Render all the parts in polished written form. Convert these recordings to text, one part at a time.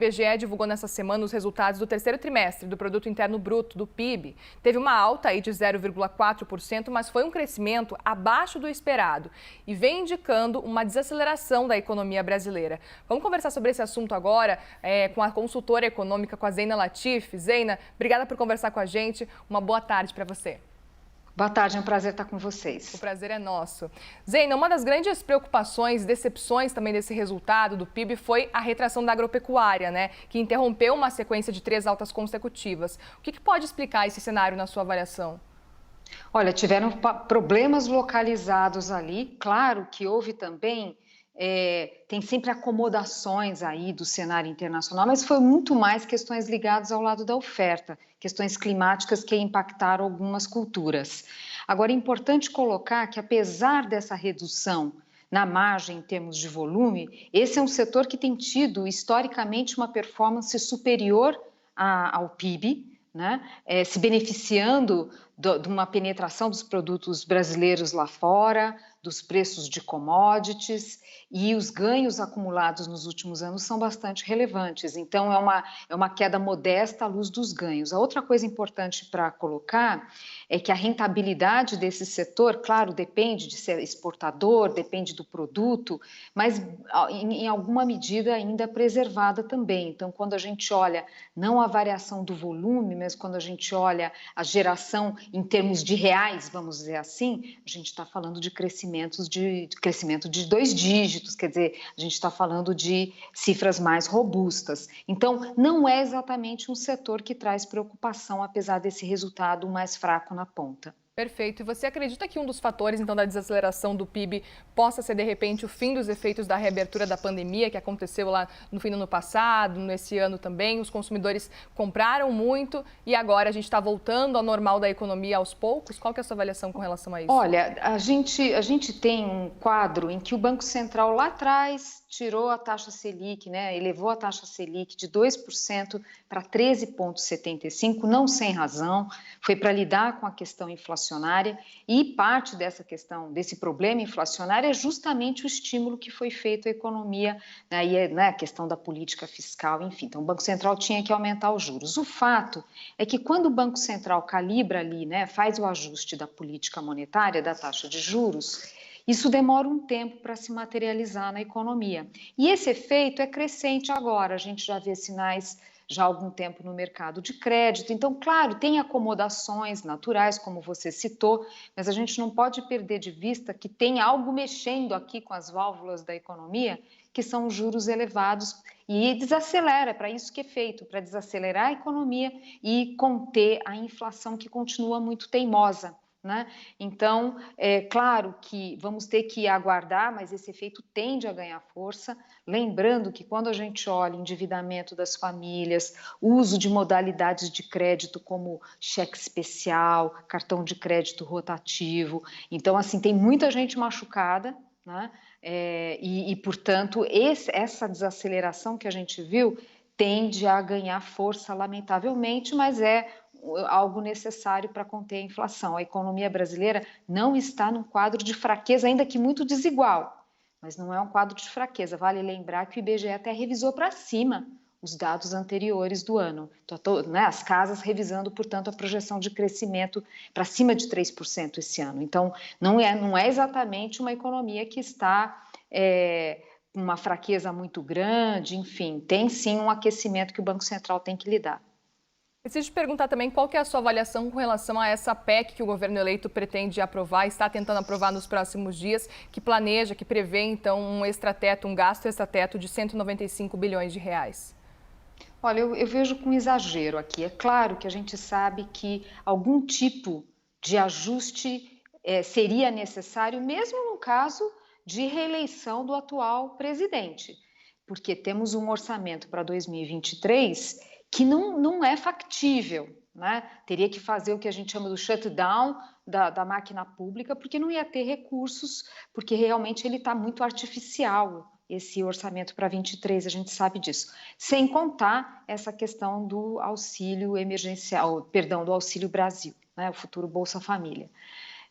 O IBGE divulgou nessa semana os resultados do terceiro trimestre do Produto Interno Bruto, do PIB. Teve uma alta aí de 0,4%, mas foi um crescimento abaixo do esperado e vem indicando uma desaceleração da economia brasileira. Vamos conversar sobre esse assunto agora com a consultora econômica, com a Zeina Latif. Zeina, obrigada por conversar com a gente. Uma boa tarde para você. Boa tarde, é um prazer estar com vocês. O prazer é nosso. Zeina, uma das grandes preocupações, decepções também desse resultado do PIB foi a retração da agropecuária, né? Que interrompeu uma sequência de 3 altas consecutivas. O que pode explicar esse cenário na sua avaliação? Olha, tiveram problemas localizados ali. Claro que houve também, tem sempre acomodações aí do cenário internacional, mas foi muito mais questões ligadas ao lado da oferta, questões climáticas que impactaram algumas culturas. Agora, é importante colocar que, apesar dessa redução na margem em termos de volume, esse é um setor que tem tido, historicamente, uma performance superior ao PIB, né? Se beneficiando de uma penetração dos produtos brasileiros lá fora, dos preços de commodities, e os ganhos acumulados nos últimos anos são bastante relevantes. Então, é uma queda modesta à luz dos ganhos. A outra coisa importante para colocar é que a rentabilidade desse setor, claro, depende de ser exportador, depende do produto, mas em alguma medida ainda preservada também. Então, quando a gente olha não a variação do volume, mas quando a gente olha a geração em termos de reais, vamos dizer assim, a gente está falando de crescimento de 2 dígitos, quer dizer, a gente está falando de cifras mais robustas. Então, não é exatamente um setor que traz preocupação, apesar desse resultado mais fraco na ponta. Perfeito. E você acredita que um dos fatores, então, da desaceleração do PIB possa ser, de repente, o fim dos efeitos da reabertura da pandemia, que aconteceu lá no fim do ano passado, nesse ano também? Os consumidores compraram muito e agora a gente está voltando ao normal da economia aos poucos? Qual que é a sua avaliação com relação a isso? Olha, a gente tem um quadro em que o Banco Central lá atrás tirou a taxa Selic, né, elevou a taxa Selic de 2% para 13,75%, não sem razão, foi para lidar com a questão inflacionária, e parte dessa questão, desse problema inflacionário é justamente o estímulo que foi feito à economia, né, e a questão da política fiscal, enfim. Então, o Banco Central tinha que aumentar os juros. O fato é que quando o Banco Central calibra ali, né, faz o ajuste da política monetária, da taxa de juros, isso demora um tempo para se materializar na economia. E esse efeito é crescente agora, a gente já vê sinais já há algum tempo no mercado de crédito. Então, claro, tem acomodações naturais, como você citou, mas a gente não pode perder de vista que tem algo mexendo aqui com as válvulas da economia, que são os juros elevados, e desacelera, é para isso que é feito, para desacelerar a economia e conter a inflação que continua muito teimosa, né? Então, é claro que vamos ter que aguardar, mas esse efeito tende a ganhar força. Lembrando que quando a gente olha o endividamento das famílias, o uso de modalidades de crédito como cheque especial, cartão de crédito rotativo, então, assim, tem muita gente machucada, né? Portanto, essa desaceleração que a gente viu tende a ganhar força, lamentavelmente, mas é algo necessário para conter a inflação. A economia brasileira não está num quadro de fraqueza, ainda que muito desigual, mas não é um quadro de fraqueza. Vale lembrar que o IBGE até revisou para cima os dados anteriores do ano. Então, né, as casas revisando, portanto, a projeção de crescimento para cima de 3% esse ano. Então, não é exatamente uma economia que está com uma fraqueza muito grande, enfim, tem sim um aquecimento que o Banco Central tem que lidar. Preciso te perguntar também qual que é a sua avaliação com relação a essa PEC que o governo eleito pretende aprovar, está tentando aprovar nos próximos dias, que planeja, que prevê, então, um gasto extrateto de 195 bilhões de reais. Olha, eu vejo com exagero aqui. É claro que a gente sabe que algum tipo de ajuste seria necessário, mesmo no caso de reeleição do atual presidente, porque temos um orçamento para 2023 que não é factível, né? Teria que fazer o que a gente chama do shutdown da máquina pública, porque não ia ter recursos, porque realmente ele está muito artificial, esse orçamento para 23, a gente sabe disso. Sem contar essa questão do auxílio emergencial, perdão, do Auxílio Brasil, né? O futuro Bolsa Família.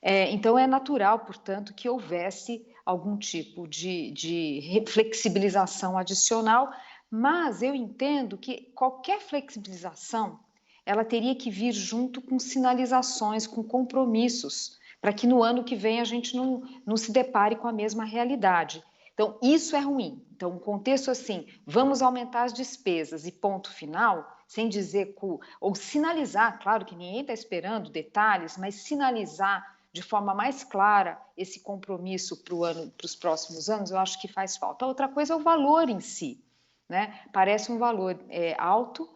Então, é natural, portanto, que houvesse algum tipo de flexibilização adicional, Mas eu entendo que qualquer flexibilização, ela teria que vir junto com sinalizações, com compromissos, para que no ano que vem a gente não se depare com a mesma realidade. Então, isso é ruim. Então, um contexto assim, vamos aumentar as despesas e ponto final, sem dizer, ou sinalizar, claro que ninguém está esperando detalhes, mas sinalizar de forma mais clara esse compromisso para os próximos anos, eu acho que faz falta. A outra coisa é o valor em si, né? Parece um valor alto,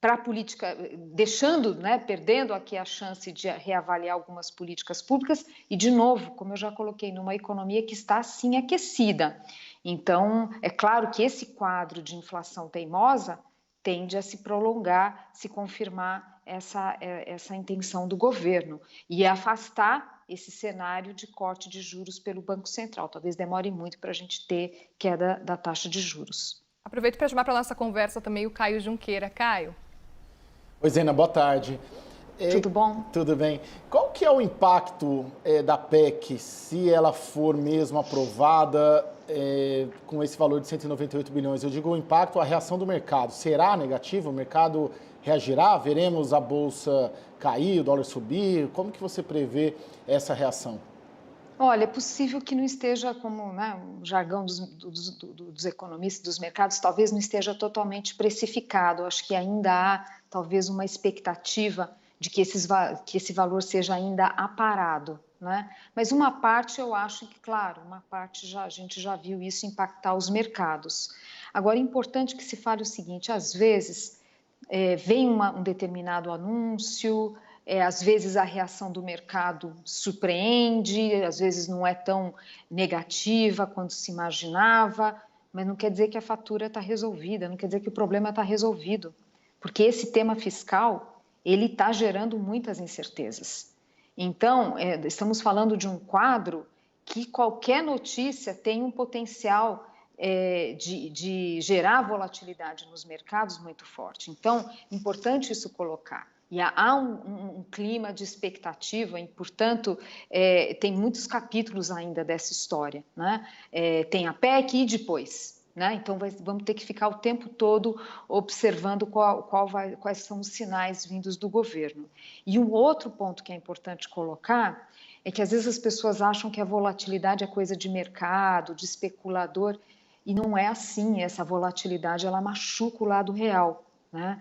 para a política, deixando, né, perdendo aqui a chance de reavaliar algumas políticas públicas e, de novo, como eu já coloquei, numa economia que está, sim, aquecida. Então, é claro que esse quadro de inflação teimosa tende a se prolongar, se confirmar essa intenção do governo e afastar esse cenário de corte de juros pelo Banco Central. Talvez demore muito para a gente ter queda da taxa de juros. Aproveito para chamar para a nossa conversa também o Caio Junqueira. Caio. Oi, Zena, boa tarde. Tudo bom? Tudo bem. Qual que é o impacto da PEC, se ela for mesmo aprovada com esse valor de 198 bilhões? Eu digo o impacto, a reação do mercado. Será negativo? O mercado reagirá? Veremos a Bolsa cair, o dólar subir? Como que você prevê essa reação? Olha, é possível que não esteja, como, né, o jargão dos economistas, dos mercados, talvez não esteja totalmente precificado. Acho que ainda há, talvez, uma expectativa de que esse valor seja ainda aparado, né? Mas uma parte eu acho que, claro, uma parte a gente já viu isso impactar os mercados. Agora, é importante que se fale o seguinte, às vezes vem um determinado anúncio, às vezes a reação do mercado surpreende, às vezes não é tão negativa quanto se imaginava, mas não quer dizer que a fatura está resolvida, não quer dizer que o problema está resolvido, porque esse tema fiscal, ele está gerando muitas incertezas. Então, estamos falando de um quadro que qualquer notícia tem um potencial de gerar volatilidade nos mercados muito forte. Então, é importante isso colocar. E há um clima de expectativa e, portanto, tem muitos capítulos ainda dessa história, né? Tem a PEC e depois, né? Então, vamos ter que ficar o tempo todo observando quais são os sinais vindos do governo. E um outro ponto que é importante colocar é que, às vezes, as pessoas acham que a volatilidade é coisa de mercado, de especulador, e não é assim. Essa volatilidade, ela machuca o lado real. Né?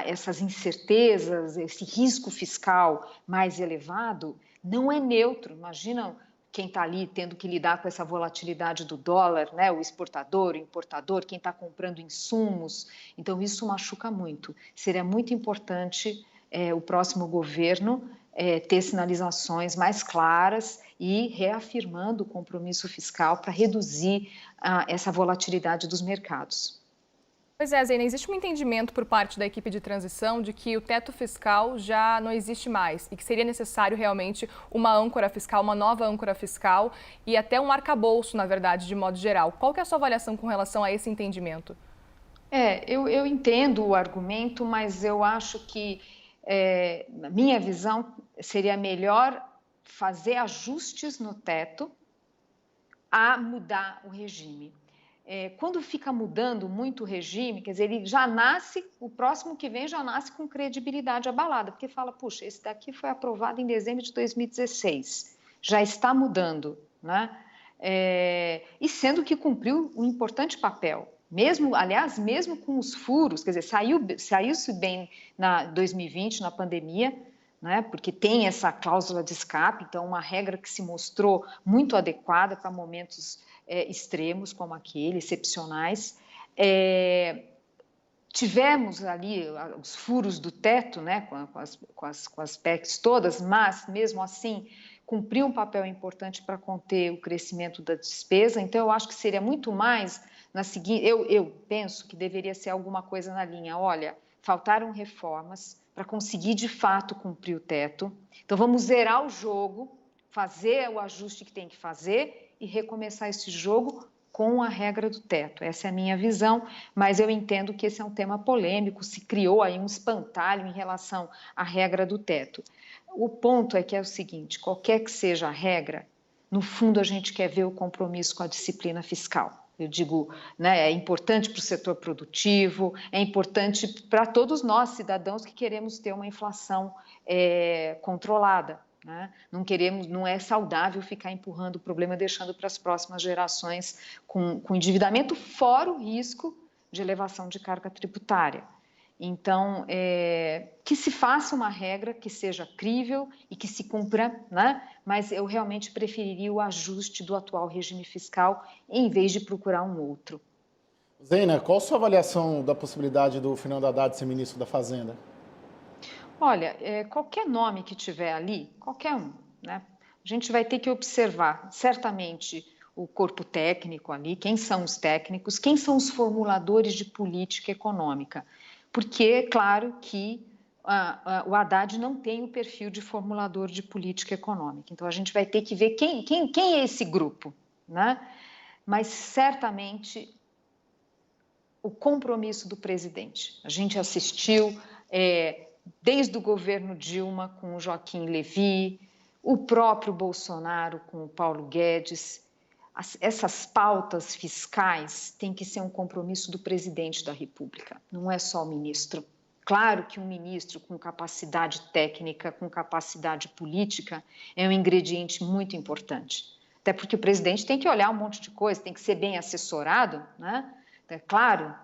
Essas incertezas, esse risco fiscal mais elevado, não é neutro. Imagina quem está ali tendo que lidar com essa volatilidade do dólar, né? O exportador, o importador, quem está comprando insumos. Então, isso machuca muito. Seria muito importante o próximo governo ter sinalizações mais claras e reafirmando o compromisso fiscal para reduzir essa volatilidade dos mercados. Pois é, Zena, existe um entendimento por parte da equipe de transição de que o teto fiscal já não existe mais e que seria necessário realmente uma âncora fiscal, uma nova âncora fiscal e até um arcabouço, na verdade, de modo geral. Qual que é a sua avaliação com relação a esse entendimento? Eu entendo o argumento, mas eu acho que, na minha visão, seria melhor fazer ajustes no teto a mudar o regime. Quando fica mudando muito o regime, quer dizer, ele já nasce, o próximo que vem já nasce com credibilidade abalada, porque fala, puxa, esse daqui foi aprovado em dezembro de 2016, já está mudando, né? E sendo que cumpriu um importante papel, aliás, mesmo com os furos, quer dizer, saiu-se bem na 2020, na pandemia, né? Porque tem essa cláusula de escape, então uma regra que se mostrou muito adequada para momentos extremos como aquele, excepcionais. Tivemos ali os furos do teto, né, com as PECs todas, mas, mesmo assim, cumpriu um papel importante para conter o crescimento da despesa. Então, eu acho que seria muito mais na seguinte... Eu penso que deveria ser alguma coisa na linha, olha, faltaram reformas para conseguir, de fato, cumprir o teto. Então, vamos zerar o jogo, fazer o ajuste que tem que fazer e recomeçar esse jogo com a regra do teto. Essa é a minha visão, mas eu entendo que esse é um tema polêmico, se criou aí um espantalho em relação à regra do teto. O ponto é que é o seguinte, qualquer que seja a regra, no fundo a gente quer ver o compromisso com a disciplina fiscal. Eu digo, né, é importante para o setor produtivo, é importante para todos nós, cidadãos, que queremos ter uma inflação controlada. Né? Não é saudável ficar empurrando o problema, deixando para as próximas gerações com endividamento, fora o risco de elevação de carga tributária. Então, que se faça uma regra que seja crível e que se cumpra, né? Mas eu realmente preferiria o ajuste do atual regime fiscal em vez de procurar um outro. Zeina, qual a sua avaliação da possibilidade do Fernando Haddad ser ministro da Fazenda? Olha, qualquer nome que tiver ali, qualquer um, né? A gente vai ter que observar, certamente, o corpo técnico ali, quem são os técnicos, quem são os formuladores de política econômica. Porque é claro que o Haddad não tem o perfil de formulador de política econômica. Então, a gente vai ter que ver quem é esse grupo, né? Mas, certamente, o compromisso do presidente. A gente assistiu, desde o governo Dilma com o Joaquim Levy, o próprio Bolsonaro com o Paulo Guedes. Essas pautas fiscais têm que ser um compromisso do presidente da República, não é só o ministro. Claro que um ministro com capacidade técnica, com capacidade política, é um ingrediente muito importante. Até porque o presidente tem que olhar um monte de coisa, tem que ser bem assessorado, né? É claro,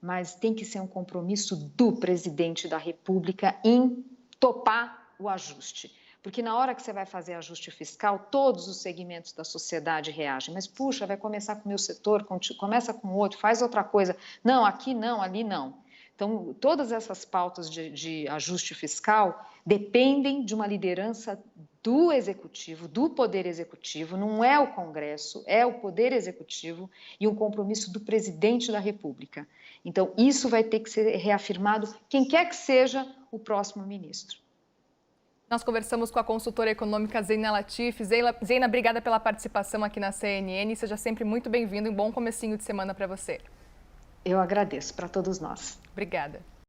mas tem que ser um compromisso do presidente da República em topar o ajuste. Porque na hora que você vai fazer ajuste fiscal, todos os segmentos da sociedade reagem. Mas, puxa, vai começar com o meu setor, começa com o outro, faz outra coisa. Não, aqui não, ali não. Então, todas essas pautas de ajuste fiscal dependem de uma liderança do Executivo, do Poder Executivo, não é o Congresso, é o Poder Executivo e um compromisso do Presidente da República. Então, isso vai ter que ser reafirmado, quem quer que seja o próximo ministro. Nós conversamos com a consultora econômica Zeina Latif. Zeina, obrigada pela participação aqui na CNN. Seja sempre muito bem-vindo e um bom comecinho de semana para você. Eu agradeço, para todos nós. Obrigada.